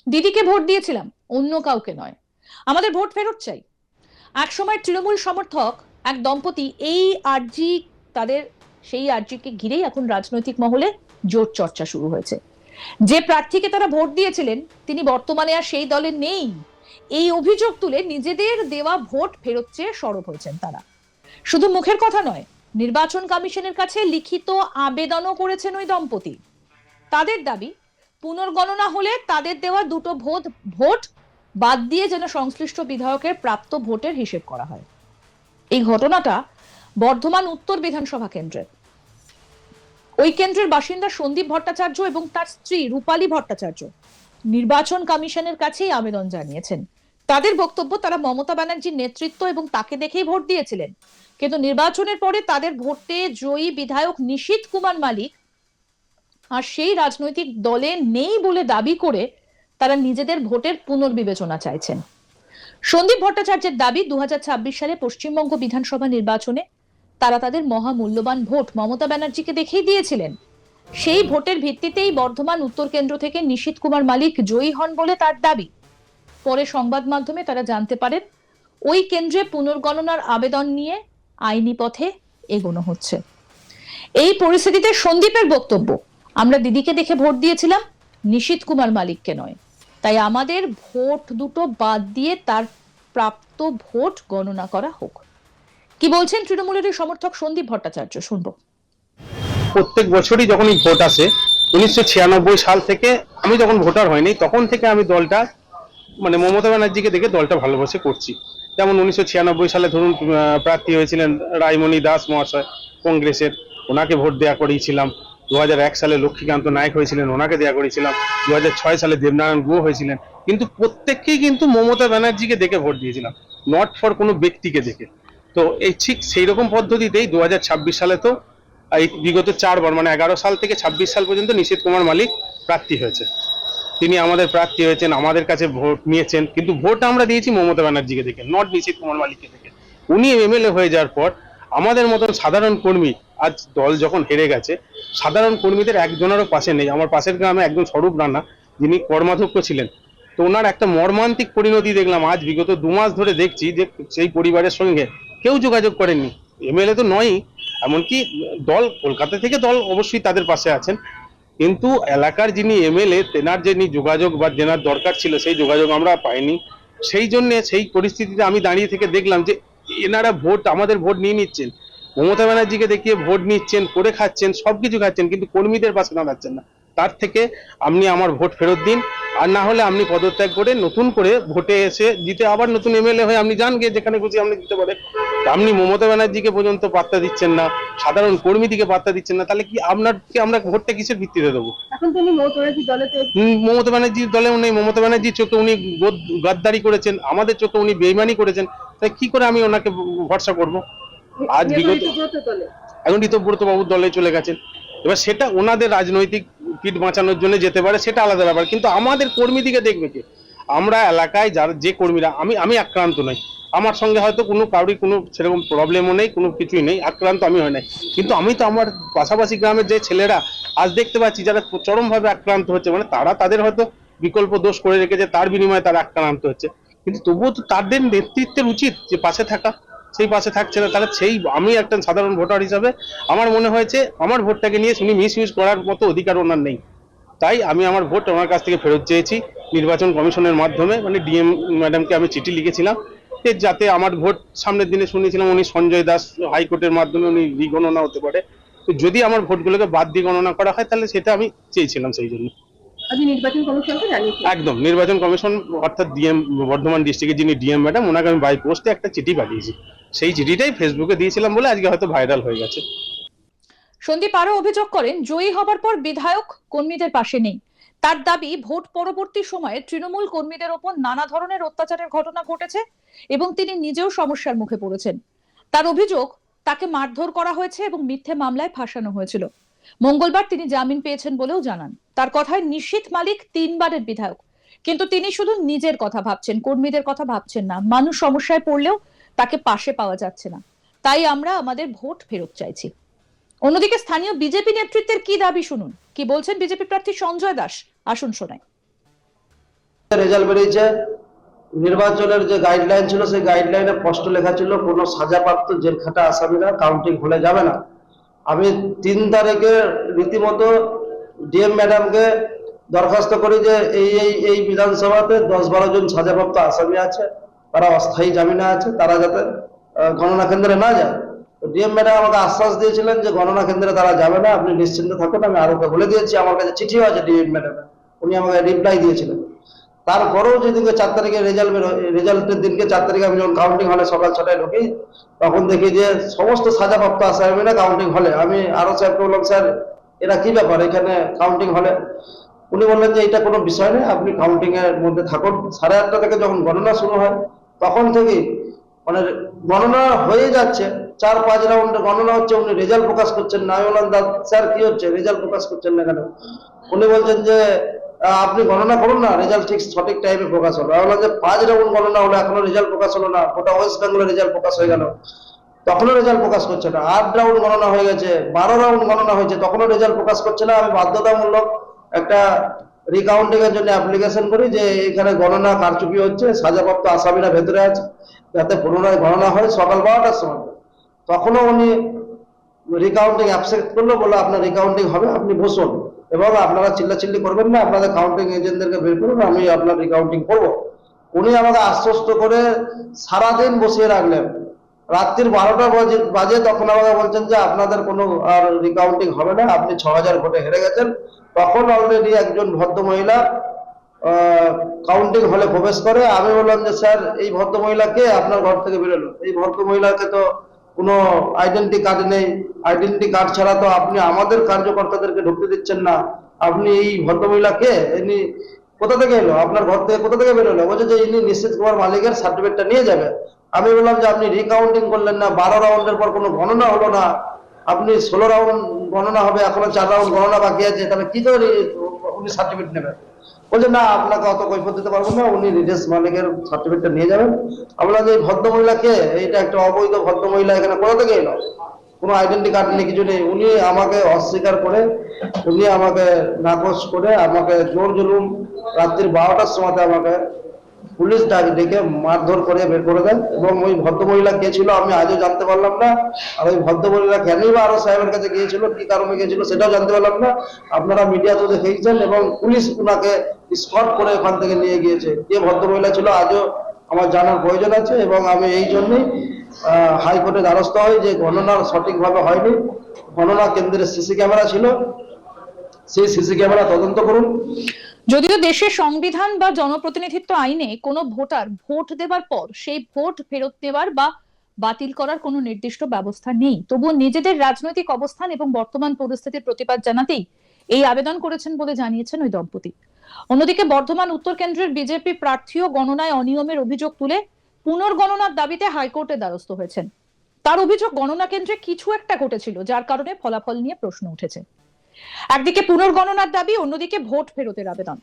দিদিকে ভোট দিয়েছিলাম, অন্য কাউকে নয়। আমাদের ভোট ফেরত চাই। একসময় তৃণমূল সমর্থক এক দম্পতি এই আর্জি, তাদের সেই আর্জিকে ঘিরেই এখন রাজনৈতিক মহলে জোর চর্চা শুরু হয়েছে। যে প্রার্থীকে তারা ভোট দিয়েছিলেন তিনি বর্তমানে আর সেই দলে নেই। এই অভিযোগ তুলে নিজেদের দেওয়া ভোট ফেরত চেয়ে সরব হয়েছেন তারা। শুধু মুখের কথা নয়, নির্বাচন কমিশনের কাছে লিখিত আবেদনও করেছেন ওই দম্পতি। তাদের দাবি, পুনর্গণনা হলে তাদের দেওয়া দুটো ভোট বাদ দিয়ে যেন সংশ্লিষ্ট বিধায়কের প্রাপ্ত ভোটের হিসেব করা হয়। এই ঘটনাটা বর্ধমান উত্তর বিধানসভা কেন্দ্রের। ওই কেন্দ্রের বাসিন্দা সন্দীপ ভট্টাচার্য এবং তার স্ত্রী রূপালী ভট্টাচার্য নির্বাচন কমিশনের কাছেই আবেদন জানিয়েছেন। তাদের বক্তব্য, তারা মমতা ব্যানার্জির নেতৃত্ব এবং তাকে দেখেই ভোট দিয়েছিলেন, কিন্তু নির্বাচনের পরে তাদের ভোটে জয়ী বিধায়ক নিশীথ কুমার মালিক আর সেই রাজনৈতিক দলে নেই বলে দাবি করে তারা নিজেদের ভোটের পুনর্বিবেচনা চাইছেন। সন্দীপ ভট্টাচার্যের দাবি, 2026 সালে পশ্চিমবঙ্গ বিধানসভা নির্বাচনে তারা তাদের মহামূল্যবান ভোট মমতা ব্যানার্জিকে দেখেই দিয়েছিলেন। সেই ভোটের ভিত্তিতেই বর্ধমান উত্তর কেন্দ্র থেকে নিশীথ কুমার মালিক জয়ী হন বলে তার দাবি। পরে সংবাদ মাধ্যমে তারা জানতে পারেন ওই কেন্দ্রে পুনর্গণনার আবেদন নিয়ে আইনি পথে এগোনো হচ্ছে। এই পরিস্থিতিতে সন্দীপের বক্তব্য, আমরা দিদিকে দেখে ভোট দিয়েছিলাম, নিশীথ কুমার মালিককে নয়। তাই আমাদের ভোট দুটো বাদ দিয়ে তার প্রাপ্ত ভোট গণনা করা হোক। কি বলছেন তৃণমূলের সমর্থক সন্দীপ ভট্টাচার্য, শুনবো। প্রত্যেক বছরই যখনই ভোট আসে, 1996 সাল থেকে আমি যখন ভোটার হয়নি তখন থেকে আমি দলটা মানে মমতা ব্যানার্জিকে দেখে দলটা ভালোবাসে করছি। যেমন 1996 সালে ধরুন প্রার্থী হয়েছিলেন রায়মণি দাস মহাশয় কংগ্রেসের, ওনাকে ভোট দেওয়া করিয়েছিলাম। 2001 সালে লক্ষ্মীকান্ত নায়ক হয়েছিলেন, ওনাকে দেওয়া করেছিলাম। 2006 সালে দেবনারায়ণ গুহ হয়েছিলেন। কিন্তু প্রত্যেককেই কিন্তু মমতা ব্যানার্জিকে দেখে ভোট দিয়েছিলাম, নট ফর কোনো ব্যক্তিকে দেখে। তো এই ঠিক সেই রকম পদ্ধতিতেই 2026 সালে তো এই বিগত 4 বার মানে 11 সাল থেকে 26 সাল পর্যন্ত নিশীথ কুমার মালিক প্রার্থী হয়েছে। তিনি আমাদের প্রার্থী হয়েছেন, আমাদের কাছে ভোট নিয়েছেন, কিন্তু ভোট আমরা দিয়েছি মমতা ব্যানার্জিকে দেখে, নট নিশীথ কুমার মালিককে দেখে। উনি এমএলএ হয়ে যাওয়ার পর আমাদের মতন সাধারণ কর্মী, আজ দল যখন হেরে গেছে, সাধারণ কর্মীদের একজনেরও পাশে নেই। আমার পাশের গ্রামে একজন স্বরূপ রানা, যিনি কর্মাধ্যক্ষ ছিলেন, তো ওনার একটা মর্মান্তিক পরিণতি দেখলাম। আজ বিগত 2 মাস ধরে দেখছি যে সেই পরিবারের সঙ্গে কেউ যোগাযোগ করেননি। এমএলএ তো নয়ই, এমনকি দল কলকাতা থেকে দল অবশ্যই তাদের পাশে আছেন, কিন্তু এলাকার যিনি এমএলএ তেনার যিনি যোগাযোগ বা যেনার দরকার ছিল সেই যোগাযোগ আমরা পাইনি। সেই জন্য সেই পরিস্থিতিতে আমি দাঁড়িয়ে থেকে দেখলাম যে এনারা ভোট, আমাদের ভোট নিয়ে নিচ্ছেন, মমতা ব্যানার্জিকে দেখিয়ে ভোট নিচ্ছেন, করে খাচ্ছেন, সবকিছু খাচ্ছেন, কিন্তু কর্মীদের পাশে দাঁড়াচ্ছেন না। তার থেকে আপনি আমার ভোট ফেরত দিন, আর না হলে আপনি পদত্যাগ করে নতুন করে ভোটে এসে জিতে আবার নতুন এমএলএ হয়ে আপনি যান গিয়ে যেখানে খুশি আপনি দিতে পারেন। আপনি মমতা ব্যানার্জিকে পর্যন্ত পাত্তা দিচ্ছেন না, সাধারণ কর্মীদিকে পাত্তা দিচ্ছেন না, তাহলে কি আপনাকে আমরা ভোটটা কিসের ভিত্তিতে দেবো? এখন তো উনি মমতা ব্যানার্জির দলে তো মমতা ব্যানার্জির দলেও নেই। মমতা ব্যানার্জির চোখে উনি গাদ্দারি করেছেন, আমাদের চোখে উনি বেইমানি করেছেন। তাই কি করে আমি ওনাকে ভরসা করব? আজ বিগত দলে এখন ঋতব্রত বাবুর দলে চলে গেছেন। এবার সেটা ওনাদের রাজনৈতিক পিঠ বাঁচানোর জন্য যেতে পারে, সেটা আলাদা ব্যাপার, কিন্তু আমাদের কর্মীদিকে দেখবে কে? আমরা এলাকায় যারা যে কর্মীরা, আমি আমি আক্রান্ত নই, আমার সঙ্গে হয়তো কোনো কারোরই কোনো সেরকম প্রবলেমও নেই, কোনো কিছুই নেই, আক্রান্ত আমি হয় নাই, কিন্তু আমি তো আমার পাশাপাশি গ্রামের যে ছেলেরা আজ দেখতে পাচ্ছি যারা চরমভাবে আক্রান্ত হচ্ছে, মানে তারা তাদের হয়তো বিকল্প দোষ করে রেখেছে, তার বিনিময়ে তারা আক্রান্ত হচ্ছে, কিন্তু তবুও তো তাদের নেতৃত্বের উচিত যে পাশে থাকা। সেই পাশে থাকছে না, তাহলে সেই আমি একটা সাধারণ ভোটার হিসাবে আমার মনে হয়েছে আমার ভোটটাকে নিয়ে উনি মিস ইউজ করার মতো অধিকার ওনার নেই। তাই আমি আমার ভোট ওনার কাছ থেকে ফেরত চেয়েছি নির্বাচন কমিশনের মাধ্যমে, মানে ডিএম ম্যাডামকে আমি চিঠি লিখেছিলাম যাতে আমার ভোট সামনের দিনে শুনেছিলাম উনি সঞ্জয় দাস হাইকোর্টের মাধ্যমে উনি রিগণনা হতে পারে, তো যদি আমার ভোটগুলোকে বাদ দিয়ে গণনা করা হয় তাহলে সেটা আমি চেয়েছিলাম। সেই জন্য আপনি নির্বাচন কমিশনকে জানিয়েছেন? একদম নির্বাচন কমিশন অর্থাৎ ডিএম বর্ধমান ডিস্ট্রিক্টের যিনি ডিএম ম্যাডাম, ওনাকে আমি বাই পোস্টে একটা চিঠি পাঠিয়েছি। সেই চিঠিটাই ফেসবুকে দিয়েছিলাম বলে আজকে হয়তো ভাইরাল হয়ে গেছে। সন্দীপ আরো অভিযোগ করেন, জয়ী হবার পর বিধায়ক কর্মীদের পাশে নেই। তার দাবি, ভোট পরবর্তী সময়ে তৃণমূল কর্মীদের ওপর নানা ধরনের অত্যাচারের ঘটনা ঘটেছে এবং তিনি নিজেও সমস্যার মুখে পড়েছেন। তার অভিযোগ, তাকে মারধর করা হয়েছে এবং মিথ্যে মামলায় ফাঁসানো হয়েছিল। মঙ্গলবার তিনি জামিন পেয়েছেন বলেও জানান। তার কথায় নিশীথ মালিক 3বারের বিধায়ক, কিন্তু তিনি শুধু নিজের কথা ভাবছেন, কর্মীদের কথা ভাবছেন না। মানুষ সমস্যায় পড়লেও তাকে পাশে পাওয়া যাচ্ছে না। তাই আমরা আমাদের ভোট ফেরত চাইছি। অন্যদিকে স্থানীয় বিজেপি নেতৃত্বের কি দাবি শুনুন। কি বলছেন বিজেপি প্রার্থী সঞ্জয় দাস, আসুন শোনাই। রেজাল্ট বেরিয়েছে, নির্বাচনের যে গাইডলাইন ছিল সেই গাইডলাইনে স্পষ্ট লেখা ছিল কোনো সাজাপ্রাপ্ত জেল খাটা আসামিরা কাউন্টিং হলে যাবে না। আমি 3 তারিখে রীতিমতো ডিএম ম্যাডামকে দরখাস্ত করি যে এই বিধানসভাতে 10-12 জন সাজাপ্রাপ্ত আসামি আছে, তারা অস্থায়ী জামিনে আছে, তারা যাতে গণনা কেন্দ্রে না যায়। ডিএম ম্যাডাম আমাকে আশ্বাস দিয়েছিলেন যে গণনা কেন্দ্রে তারা যাবে না, আপনি নিশ্চিন্ত থাকুন। আমি আরোকে বলে দিয়েছি, আমার কাছে চিঠিও আছে ডিএম ম্যাডামের, উনি আমাকে রিপ্লাই দিয়েছিলেন। তারপরেও যেদিনকে 4 তারিখে রেজাল্টের দিনকে 4 তারিখে আমি যখন কাউন্টিং হলে সকাল 6টায় ঢুকি, তখন দেখি যে সমস্ত সাজাপ্রাপ্ত আসামিরা কাউন্টিং হলে। আমি আরো সাহেবকে বললাম, স্যার এরা কি ব্যাপার এখানে কাউন্টিং হলে? উনি বললেন যে এটা কোনো বিষয় নেই, আপনি কাউন্টিং এর মধ্যে থাকুন। 8:30 থেকে যখন গণনা শুরু হয় তখন থেকেই মানে গণনা হয়ে যাচ্ছে, 4-5 রাউন্ডে গণনা হচ্ছে, উনি রেজাল্ট প্রকাশ করছেন না। আমি বললাম, স্যার কি হচ্ছে, রেজাল্ট প্রকাশ করছেন না কেন? উনি বলছেন যে আপনি গণনা করুন না, রেজাল্ট ঠিক সঠিক টাইমে প্রকাশ হলো। আমি বললাম যে 5 রাউন্ড গণনা হলো, এখনো রেজাল্ট প্রকাশ হলো না, গোটা ওয়েস্ট বেঙ্গলের রেজাল্ট প্রকাশ হয়ে গেল, তখনও রেজাল্ট প্রকাশ করছে না। 8 রাউন্ড গণনা হয়ে গেছে, 12 রাউন্ড গণনা হয়েছে, তখনও রেজাল্ট প্রকাশ করছে না। আমি বাধ্যতামূলক একটা রিকাউন্টিং এর জন্য অ্যাপ্লিকেশন করি যে এখানে গণনা কারচুপি হচ্ছে, সাজাপ্রাপ্ত আসামিরা ভেতরে আছে, যাতে পুনরায় গণনা হয় সকাল 12টার সময়। তখনও উনি রিকাউন্টিং অ্যাকসেপ্ট করলো, বলে আপনার রিকাউন্টিং হবে, আপনি বসুন এবং আপনারা চিল্লাচিল্লি করবেন না, আপনাদের কাউন্টিং এজেন্টদেরকে বের করুন, আমি আপনার রিকাউন্টিং করবো। উনি আমাকে আশ্বস্ত করে সারাদিন বসিয়ে রাখলেন। রাত্রির 12টা বাজে তখন আমাকে বলছেন যে আপনাদের কোনো আর রিকাউন্টিং হবে না, আপনি 6000 ভোটে হেরে গেছেন। তখন অলরেডি একজন ভদ্রমহিলা কাউন্টিং হলে প্রবেশ করে। আমি বললাম যে স্যার এই ভদ্রমহিলা কে আপনার ঘর থেকে বেরোলো? এই ভদ্রমহিলাকে তো কোনো আইডেন্টি কার্ড নেই, আইডেন্টি কার্ড ছাড়া তো আপনি আমাদের কার্যকর্তাদেরকে ঢুকতে দিচ্ছেন না। আপনি এই ভদ্রমহিলা কে, ইনি কোথা থেকে এলো, আপনার ঘর থেকে কোথা থেকে বেরোলো? বলছে যে ইনি নিশ্চিত কুমার মালিকের সার্টিফিকেটটা নিয়ে যাবে। আমি বললাম যে আপনি রিকাউন্টিং করলেন না, 12 রাউন্ডের পর কোনো গণনা হলো না, আপনি 16 রাউন্ড গণনা হবে, এখনো 4 রাউন্ড গণনা বাকি আছে, তাহলে কি করে উনি সার্টিফিকেট নেবেন? বলছে না, আপনাকে অত কৈফিয়ত দিতে পারবো না, উনি রিটেস মালিকের সার্টিফিকেটটা নিয়ে যাবেন। আমরা বললাম যে এই ভদ্রমহিলা কে, এইটা একটা অবৈধ ভদ্রমহিলা, এখানে কোথা থেকে এলো? কোনো আইডেন্টি কার্ড নেই, কিছু নেই। উনি আমাকে অস্বীকার করে, উনি আমাকে নাকচ করে, আমাকে জোর জুলুম রাত্রির 12টার সময় আমাকে পুলিশ ডেকে মারধর করে বের করে দেন। এবং ওই ভদ্রমহিলা কে ছিল আমি আজও জানতে পারলাম না। আর ওই ভদ্রমহিলা কেনই বা আরো সাহেবের কাছে গিয়েছিল, কি কারণে গিয়েছিল সেটাও জানতে পারলাম না। আপনারা মিডিয়াতে দেখেছেন এবং পুলিশ ওনাকে স্পট করে ওখান থেকে নিয়ে গিয়েছে। যে ভদ্রমহিলা ছিল আজও আমার জানার প্রয়োজন আছে, এবং আমি এই জন্যই হাইকোর্টে দ্বারস্থ হই যে গণনা সঠিকভাবে হয়নি। গণনা কেন্দ্রে সিসি ক্যামেরা ছিল, সেই সিসি ক্যামেরা তদন্ত করুন। যদিও দেশের সংবিধান বা জনপ্রতিনিধিত্ব আইনে কোনো ভোটার ভোট দেবার পর সেই ভোট ফেরত নেবার বা বাতিল করার কোনো নির্দিষ্ট ব্যবস্থা নেই, তবুও নিজেদের রাজনৈতিক অবস্থান এবং বর্তমান পরিস্থিতির প্রতিবাদ জানাতেই এই আবেদন করেছেন বলে জানিয়েছেন ওই দম্পতি। অন্যদিকে বর্ধমান উত্তর কেন্দ্রের বিজেপি প্রার্থীও গণনায় অনিয়মের অভিযোগ তুলে পুনর্গণনার দাবিতে হাইকোর্টে দ্বারস্থ হয়েছেন। তার অভিযোগ গণনা কেন্দ্রে কিছু একটা ঘটেছিল যার কারণে ফলাফল নিয়ে প্রশ্ন উঠেছে। একদিকে পুনর্গণনার দাবি, অন্যদিকে ভোট ফেরতের আবেদন।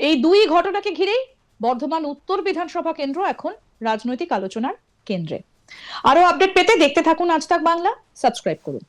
এই দুই ঘটনাকে ঘিরেই বর্ধমান উত্তর বিধানসভা কেন্দ্র এখন রাজনৈতিক আলোচনার কেন্দ্রে। আরো আপডেট পেতে দেখতে থাকুন আজ তাক বাংলা, সাবস্ক্রাইব করুন।